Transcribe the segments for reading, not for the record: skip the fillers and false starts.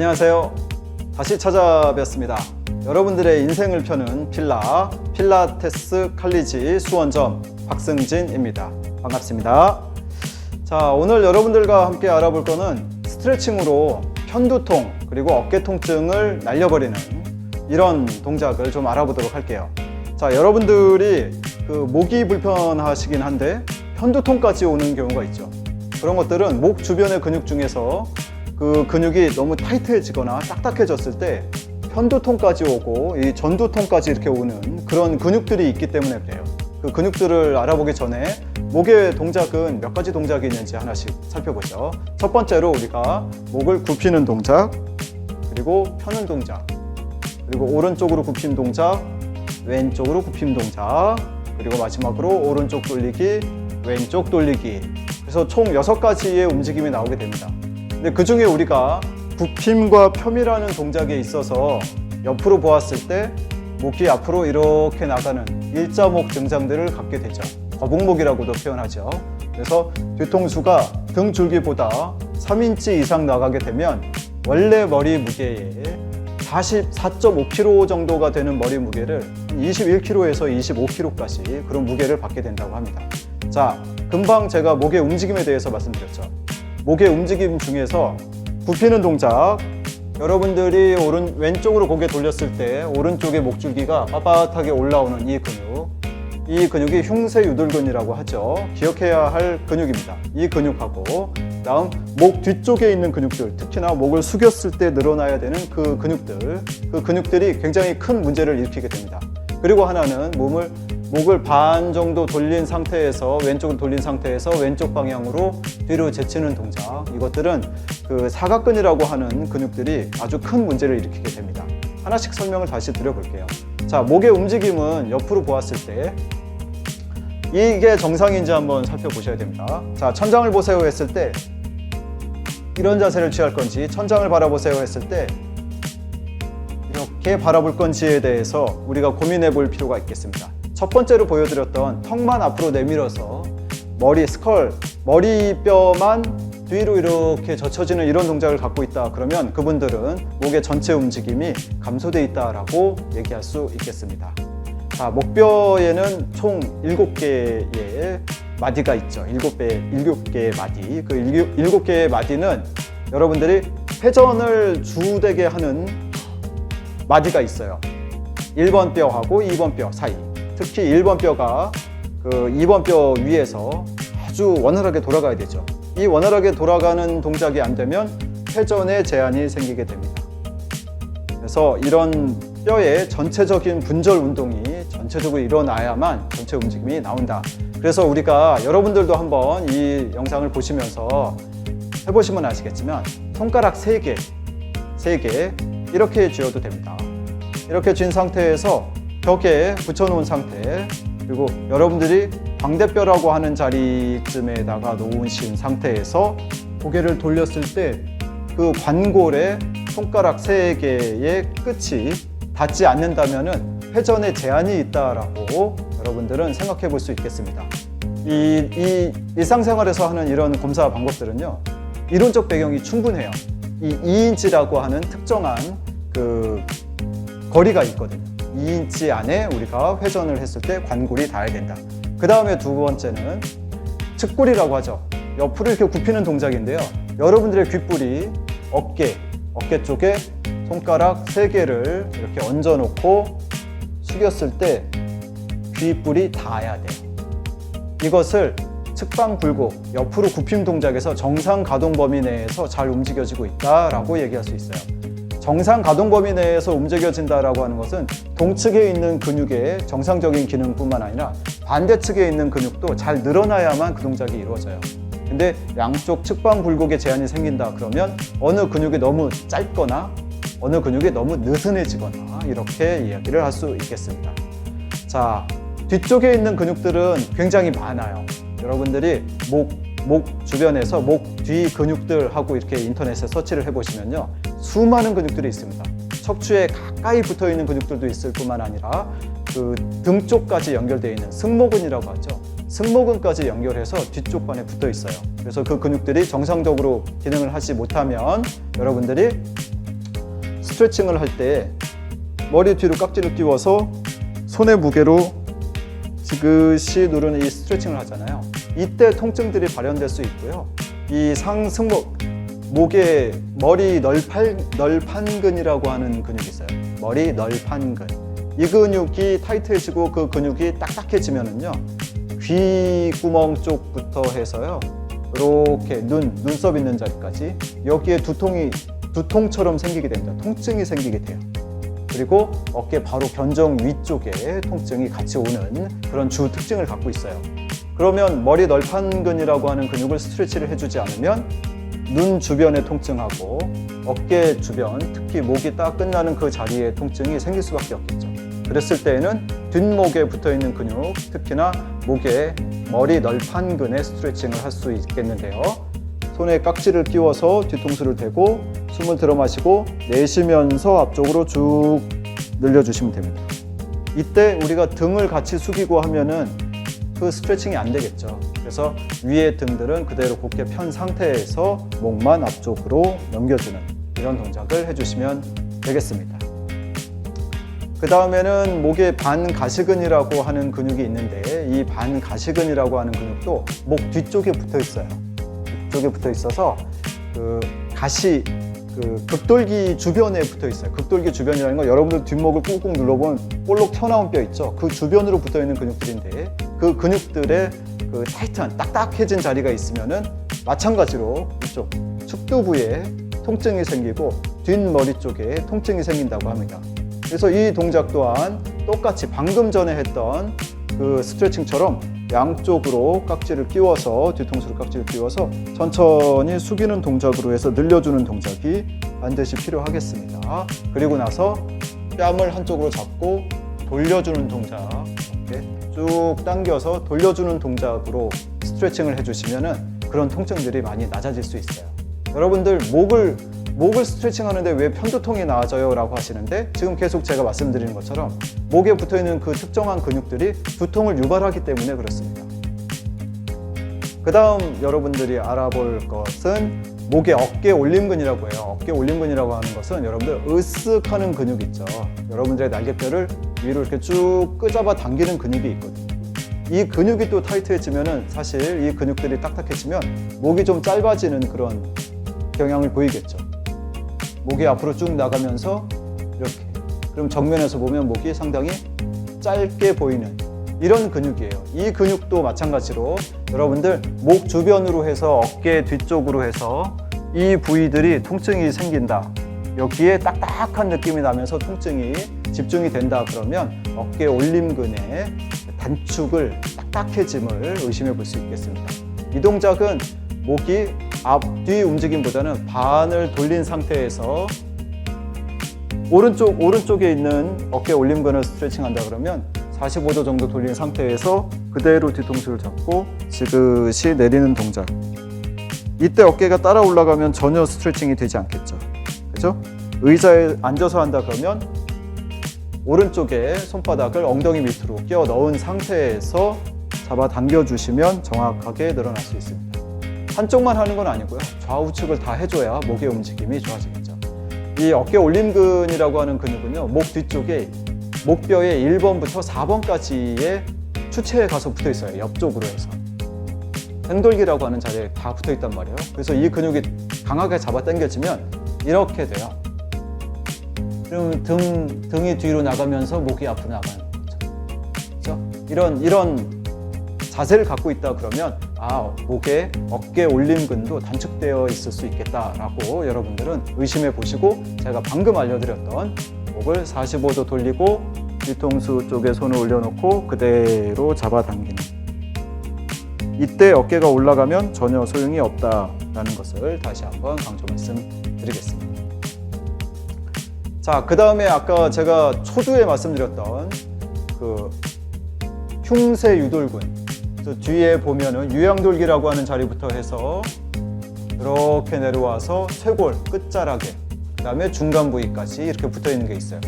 안녕하세요. 다시 찾아뵙습니다. 여러분들의 인생을 펴는 필라테스 칼리지 수원점 박승진입니다. 반갑습니다. 자, 오늘 여러분들과 함께 알아볼 거는 스트레칭으로 편두통 그리고 어깨 통증을 날려버리는 이런 동작을 좀 알아보도록 할게요. 자, 여러분들이 목이 불편하시긴 한데 편두통까지 오는 경우가 있죠. 그런 것들은 목 주변의 근육 중에서 그 근육이 너무 타이트해지거나 딱딱해졌을 때 편두통까지 오고 이 전두통까지 이렇게 오는 그런 근육들이 있기 때문에 그래요. 그 근육들을 알아보기 전에 목의 동작은 몇 가지 동작이 있는지 하나씩 살펴보죠. 첫 번째로 우리가 목을 굽히는 동작, 그리고 펴는 동작, 그리고 오른쪽으로 굽힘 동작, 왼쪽으로 굽힘 동작, 그리고 마지막으로 오른쪽 돌리기, 왼쪽 돌리기. 그래서 총 6가지의 움직임이 나오게 됩니다. 근데 그 중에 우리가 굽힘과 펴이라는 동작에 있어서 옆으로 보았을 때 목이 앞으로 이렇게 나가는 일자목 증상들을 갖게 되죠. 거북목이라고도 표현하죠. 그래서 뒤통수가 등 줄기보다 3인치 이상 나가게 되면 원래 머리 무게의 44.5kg 정도가 되는 머리 무게를 21kg에서 25kg까지 그런 무게를 받게 된다고 합니다. 자, 금방 제가 목의 움직임에 대해서 말씀드렸죠. 목의 움직임 중에서 굽히는 동작, 여러분들이 왼쪽으로 고개 돌렸을 때 오른쪽의 목줄기가 빳빳하게 올라오는 이 근육이 흉쇄유돌근이라고 하죠. 기억해야 할 근육입니다. 이 근육하고 다음 목 뒤쪽에 있는 근육들, 특히나 목을 숙였을 때 늘어나야 되는 그 근육들이 굉장히 큰 문제를 일으키게 됩니다. 그리고 하나는 목을 반 정도 돌린 상태에서 왼쪽을 돌린 상태에서 왼쪽 방향으로 뒤로 제치는 동작, 이것들은 그 사각근이라고 하는 근육들이 아주 큰 문제를 일으키게 됩니다. 하나씩 설명을 다시 드려볼게요. 자, 목의 움직임은 옆으로 보았을 때 이게 정상인지 한번 살펴보셔야 됩니다. 자, 천장을 보세요 했을 때 이런 자세를 취할 건지, 천장을 바라보세요 했을 때 이렇게 바라볼 건지에 대해서 우리가 고민해 볼 필요가 있겠습니다. 첫 번째로 보여드렸던 턱만 앞으로 내밀어서 머리뼈만 뒤로 이렇게 젖혀지는 이런 동작을 갖고 있다 그러면 그분들은 목의 전체 움직임이 감소되어 있다라고 얘기할 수 있겠습니다. 자, 목뼈에는 총 7개의 마디가 있죠. 7개의 마디. 그 7개의 마디는 여러분들이 회전을 주되게 하는 마디가 있어요. 1번 뼈하고 2번 뼈 사이. 특히 1번 뼈가 그 2번 뼈 위에서 아주 원활하게 돌아가야 되죠. 이 원활하게 돌아가는 동작이 안 되면 회전에 제한이 생기게 됩니다. 그래서 이런 뼈의 전체적인 분절 운동이 전체적으로 일어나야만 전체 움직임이 나온다. 그래서 우리가 여러분들도 한번 이 영상을 보시면서 해보시면 아시겠지만 손가락 3개 이렇게 쥐어도 됩니다. 이렇게 쥔 상태에서 벽에 붙여놓은 상태, 그리고 여러분들이 광대뼈라고 하는 자리쯤에다가 놓으신 상태에서 고개를 돌렸을 때 그 관골에 손가락 3개의 끝이 닿지 않는다면 회전에 제한이 있다라고 여러분들은 생각해 볼 수 있겠습니다. 이 일상생활에서 하는 이런 검사 방법들은요, 이론적 배경이 충분해요. 이 2인치라고 하는 특정한 그 거리가 있거든요. 2인치 안에 우리가 회전을 했을 때 관골이 닿아야 된다. 그 다음에 두 번째는 측골이라고 하죠. 옆으로 이렇게 굽히는 동작인데요. 여러분들의 귓불이 어깨 쪽에 손가락 3개를 이렇게 얹어 놓고 숙였을 때 귓불이 닿아야 돼요. 이것을 측방굴곡, 옆으로 굽힘 동작에서 정상 가동 범위 내에서 잘 움직여지고 있다라고 얘기할 수 있어요. 정상 가동 범위 내에서 움직여진다라고 하는 것은 동측에 있는 근육의 정상적인 기능뿐만 아니라 반대측에 있는 근육도 잘 늘어나야만 그 동작이 이루어져요. 근데 양쪽 측방 굴곡에 제한이 생긴다 그러면 어느 근육이 너무 짧거나 어느 근육이 너무 느슨해지거나 이렇게 이야기를 할 수 있겠습니다. 자, 뒤쪽에 있는 근육들은 굉장히 많아요. 여러분들이 목 주변에서 목 뒤 근육들하고 이렇게 인터넷에 서치를 해보시면요, 수많은 근육들이 있습니다. 척추에 가까이 붙어 있는 근육들도 있을 뿐만 아니라 그 등 쪽까지 연결되어 있는 승모근이라고 하죠. 승모근까지 연결해서 뒤쪽반에 붙어 있어요. 그래서 그 근육들이 정상적으로 기능을 하지 못하면 여러분들이 스트레칭을 할 때 머리 뒤로 깍지를 끼워서 손의 무게로 지그시 누르는 이 스트레칭을 하잖아요. 이때 통증들이 발현될 수 있고요. 이 상승목, 목에 머리 널판근이라고 하는 근육이 있어요. 머리 널판근. 이 근육이 타이트해지고 그 근육이 딱딱해지면은요, 귀구멍 쪽부터 해서요, 이렇게 눈썹 있는 자리까지 여기에 두통처럼 생기게 됩니다. 통증이 생기게 돼요. 그리고 어깨 바로 견정 위쪽에 통증이 같이 오는 그런 주 특징을 갖고 있어요. 그러면 머리 널판근이라고 하는 근육을 스트레치를 해주지 않으면 눈 주변의 통증하고 어깨 주변, 특히 목이 딱 끝나는 그 자리에 통증이 생길 수밖에 없겠죠. 그랬을 때에는 뒷목에 붙어있는 근육, 특히나 목에 머리 널판근의 스트레칭을 할 수 있겠는데요. 손에 깍지를 끼워서 뒤통수를 대고 숨을 들어 마시고 내쉬면서 앞쪽으로 쭉 늘려주시면 됩니다. 이때 우리가 등을 같이 숙이고 하면은 그 스트레칭이 안 되겠죠. 그래서 위의 등들은 그대로 곧게 편 상태에서 목만 앞쪽으로 넘겨주는 이런 동작을 해주시면 되겠습니다. 그 다음에는 목에 반가시근이라고 하는 근육이 있는데, 이 반가시근이라고 하는 근육도 목 뒤쪽에 붙어 있어요. 뒤쪽에 붙어 있어서 그 극돌기 주변에 붙어 있어요. 극돌기 주변이라는 건 여러분들 뒷목을 꾹꾹 눌러보면 볼록 튀어나온 뼈 있죠. 그 주변으로 붙어 있는 근육들인데, 그 근육들의 그 타이트한 딱딱해진 자리가 있으면은 마찬가지로 이쪽 측두부에 통증이 생기고 뒷머리 쪽에 통증이 생긴다고 합니다. 그래서 이 동작 또한 똑같이 방금 전에 했던 그 스트레칭처럼 양쪽으로 깍지를 끼워서, 뒤통수로 깍지를 끼워서 천천히 숙이는 동작으로 해서 늘려주는 동작이 반드시 필요하겠습니다. 그리고 나서 뺨을 한쪽으로 잡고 돌려주는 동작, 이렇게 쭉 당겨서 돌려주는 동작으로 스트레칭을 해주시면 그런 통증들이 많이 낮아질 수 있어요. 여러분들 목을 스트레칭 하는데 왜 편두통이 나아져요? 라고 하시는데, 지금 계속 제가 말씀드리는 것처럼 목에 붙어있는 그 특정한 근육들이 두통을 유발하기 때문에 그렇습니다. 그 다음 여러분들이 알아볼 것은 목의 어깨 올림근이라고 해요. 어깨 올림근이라고 하는 것은 여러분들 으쓱하는 근육 있죠. 여러분들의 날개뼈를 위로 이렇게 쭉 끄잡아 당기는 근육이 있거든요. 이 근육이 또 타이트해지면은 사실 이 근육들이 딱딱해지면 목이 좀 짧아지는 그런 경향을 보이겠죠. 목이 앞으로 쭉 나가면서 이렇게, 그럼 정면에서 보면 목이 상당히 짧게 보이는 이런 근육이에요. 이 근육도 마찬가지로 여러분들 목 주변으로 해서 어깨 뒤쪽으로 해서 이 부위들이 통증이 생긴다, 여기에 딱딱한 느낌이 나면서 통증이 집중이 된다, 그러면 어깨 올림근의 단축을, 딱딱해짐을 의심해 볼 수 있겠습니다. 이 동작은 목이 앞뒤 움직임보다는 반을 돌린 상태에서 오른쪽에 있는 어깨 올림근을 스트레칭 한다 그러면 45도 정도 돌린 상태에서 그대로 뒤통수를 잡고 지그시 내리는 동작. 이때 어깨가 따라 올라가면 전혀 스트레칭이 되지 않겠죠. 그죠? 의자에 앉아서 한다 그러면 오른쪽에 손바닥을 엉덩이 밑으로 끼워 넣은 상태에서 잡아 당겨주시면 정확하게 늘어날 수 있습니다. 한쪽만 하는 건 아니고요. 좌우측을 다 해줘야 목의 움직임이 좋아지겠죠. 이 어깨 올림근이라고 하는 근육은요, 목 뒤쪽에 목뼈의 1번부터 4번까지의 추체에 가서 붙어 있어요. 옆쪽으로 해서. 횡돌기라고 하는 자리에 다 붙어 있단 말이에요. 그래서 이 근육이 강하게 잡아 당겨지면 이렇게 돼요. 그럼 등이 뒤로 나가면서 목이 앞으로 나가는 거죠. 그렇죠? 이런 자세를 갖고 있다 그러면 목에 어깨 올림근도 단축되어 있을 수 있겠다라고 여러분들은 의심해 보시고, 제가 방금 알려드렸던 목을 45도 돌리고 뒤통수 쪽에 손을 올려놓고 그대로 잡아당기는, 이때 어깨가 올라가면 전혀 소용이 없다라는 것을 다시 한번 강조 말씀드리겠습니다. 자, 그 다음에 아까 제가 초두에 말씀드렸던 그 흉쇄 유돌근, 뒤에 보면은 유양돌기라고 하는 자리부터 해서 이렇게 내려와서 쇄골 끝자락에, 그 다음에 중간 부위까지 이렇게 붙어 있는 게 있어요.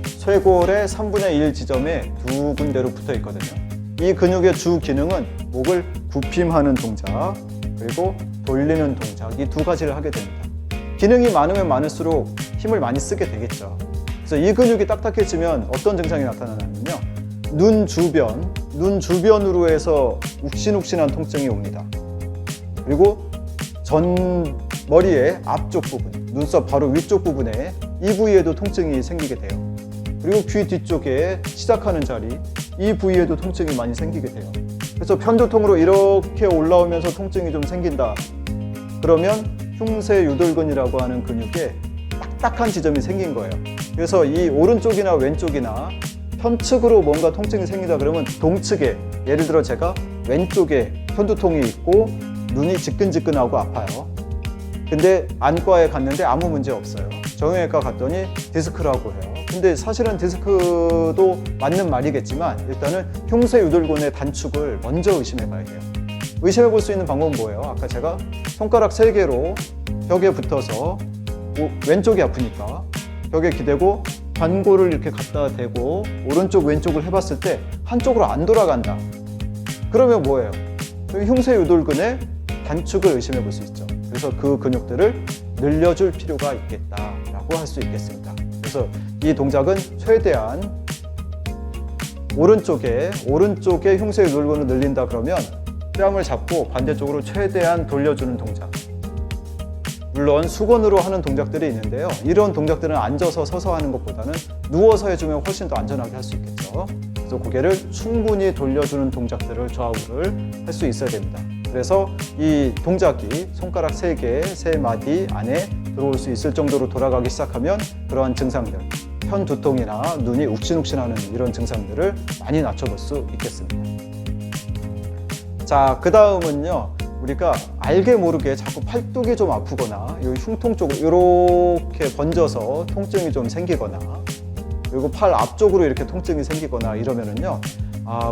쇄골의 3분의 1 지점에 두 군데로 붙어 있거든요. 이 근육의 주 기능은 목을 굽힘하는 동작, 그리고 돌리는 동작, 이 두 가지를 하게 됩니다. 기능이 많으면 많을수록 힘을 많이 쓰게 되겠죠. 그래서 이 근육이 딱딱해지면 어떤 증상이 나타나냐면요, 눈 주변으로 해서 욱신욱신한 통증이 옵니다. 그리고 머리의 앞쪽 부분, 눈썹 바로 위쪽 부분에 이 부위에도 통증이 생기게 돼요. 그리고 귀 뒤쪽에 시작하는 자리, 이 부위에도 통증이 많이 생기게 돼요. 그래서 편두통으로 이렇게 올라오면서 통증이 좀 생긴다. 그러면 흉쇄유돌근이라고 하는 근육에 딱딱한 지점이 생긴 거예요. 그래서 이 오른쪽이나 왼쪽이나 편측으로 뭔가 통증이 생긴다 그러면 동측에, 예를 들어 제가 왼쪽에 편두통이 있고 눈이 지끈지끈하고 아파요. 근데 안과에 갔는데 아무 문제 없어요. 정형외과 갔더니 디스크라고 해요. 근데 사실은 디스크도 맞는 말이겠지만 일단은 흉쇄유돌근의 단축을 먼저 의심해 봐야 돼요. 의심해 볼 수 있는 방법은 뭐예요? 아까 제가 손가락 3개로 벽에 붙어서 왼쪽이 아프니까 벽에 기대고 관골을 이렇게 갖다 대고 오른쪽 왼쪽을 해봤을 때 한쪽으로 안 돌아간다. 그러면 뭐예요? 흉쇄유돌근의 단축을 의심해 볼 수 있죠. 그래서 그 근육들을 늘려줄 필요가 있겠다라고 할 수 있겠습니다. 그래서 이 동작은 최대한 오른쪽에 흉쇄유돌근을 늘린다 그러면 뺨을 잡고 반대쪽으로 최대한 돌려주는 동작. 물론 수건으로 하는 동작들이 있는데요. 이런 동작들은 앉아서 서서 하는 것보다는 누워서 해주면 훨씬 더 안전하게 할 수 있겠죠. 그래서 고개를 충분히 돌려주는 동작들을 좌우를 할 수 있어야 됩니다. 그래서 이 동작이 손가락 3개, 3마디 안에 들어올 수 있을 정도로 돌아가기 시작하면 그러한 증상들, 편두통이나 눈이 욱신욱신하는 이런 증상들을 많이 낮춰볼 수 있겠습니다. 자, 그 다음은요, 우리가 알게 모르게 자꾸 팔뚝이 좀 아프거나 여기 흉통 쪽으로 이렇게 번져서 통증이 좀 생기거나 그리고 팔 앞쪽으로 이렇게 통증이 생기거나 이러면은요,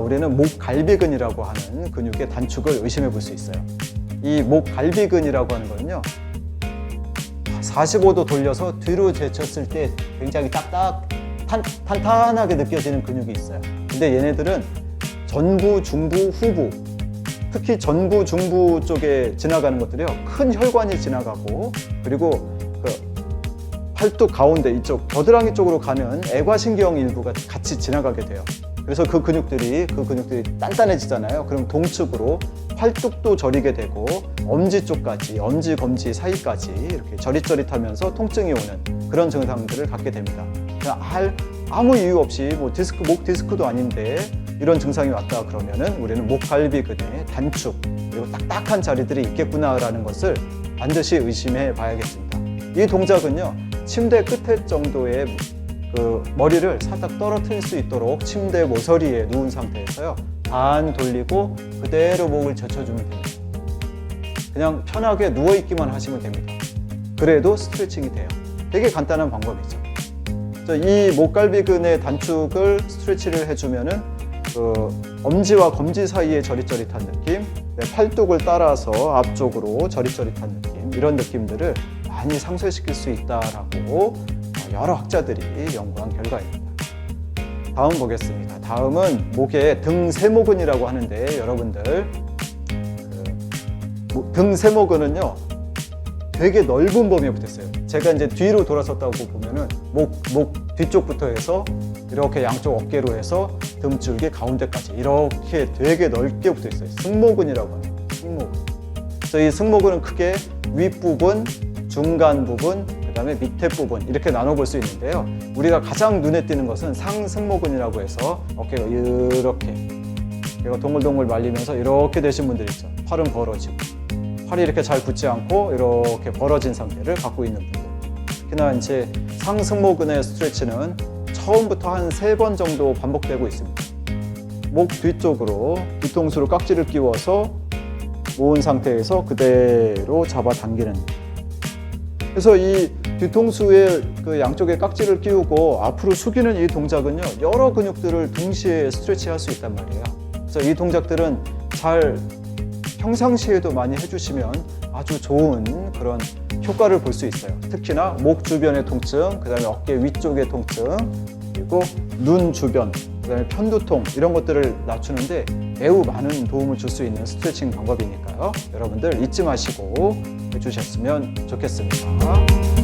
우리는 목갈비근이라고 하는 근육의 단축을 의심해 볼 수 있어요. 이 목갈비근이라고 하는 거는요, 45도 돌려서 뒤로 제쳤을 때 굉장히 탄탄하게 느껴지는 근육이 있어요. 근데 얘네들은 전부, 중부, 후부, 특히 전부, 중부 쪽에 지나가는 것들이요, 큰 혈관이 지나가고 그리고 그 팔뚝 가운데 이쪽 겨드랑이 쪽으로 가는 애과신경 일부가 같이 지나가게 돼요. 그래서 그 근육들이 단단해지잖아요. 그럼 동측으로 팔뚝도 저리게 되고 엄지 쪽까지, 엄지, 검지 사이까지 이렇게 저릿저릿하면서 통증이 오는 그런 증상들을 갖게 됩니다. 그냥 아무 이유 없이 목 디스크도 아닌데 이런 증상이 왔다 그러면은 우리는 목갈비근의 단축 그리고 딱딱한 자리들이 있겠구나라는 것을 반드시 의심해 봐야겠습니다. 이 동작은요, 침대 끝에 정도의 그 머리를 살짝 떨어뜨릴 수 있도록 침대 모서리에 누운 상태에서요, 반 돌리고 그대로 목을 젖혀주면 됩니다. 그냥 편하게 누워있기만 하시면 됩니다. 그래도 스트레칭이 돼요. 되게 간단한 방법이죠. 이 목갈비근의 단축을 스트레치를 해주면은 그 엄지와 검지 사이의 저릿저릿한 느낌, 팔뚝을 따라서 앞쪽으로 저릿저릿한 느낌, 이런 느낌들을 많이 상쇄시킬 수 있다라고 여러 학자들이 연구한 결과입니다. 다음 보겠습니다. 다음은 목의 등세모근이라고 하는데, 여러분들 등세모근은요 되게 넓은 범위에 붙어있어요. 제가 이제 뒤로 돌아섰다고 보면은 목 뒤쪽부터 해서 이렇게 양쪽 어깨로 해서 등줄기 가운데까지 이렇게 되게 넓게 붙어있어요. 승모근이라고 합니다. 승모근. 그래서 이 승모근은 크게 윗부분, 중간 부분, 그 다음에 밑에 부분 이렇게 나눠볼 수 있는데요. 우리가 가장 눈에 띄는 것은 상승모근이라고 해서 어깨가 이렇게 동글동글 말리면서 이렇게 되신 분들 있죠. 팔은 벌어지고 팔이 이렇게 잘 붙지 않고 이렇게 벌어진 상태를 갖고 있는 분들. 특히나 이제 상승모근의 스트레치는 처음부터 한 3번 정도 반복되고 있습니다. 목 뒤쪽으로 뒤통수로 깍지를 끼워서 모은 상태에서 그대로 잡아당기는. 그래서 이 뒤통수에 그 양쪽에 깍지를 끼우고 앞으로 숙이는 이 동작은요, 여러 근육들을 동시에 스트레치할 수 있단 말이에요. 그래서 이 동작들은 잘 평상시에도 많이 해주시면 아주 좋은 그런 효과를 볼 수 있어요. 특히나 목 주변의 통증, 그 다음에 어깨 위쪽의 통증, 그리고 눈 주변, 그다음에 편두통 이런 것들을 낮추는데 매우 많은 도움을 줄 수 있는 스트레칭 방법이니까요. 여러분들 잊지 마시고 해주셨으면 좋겠습니다.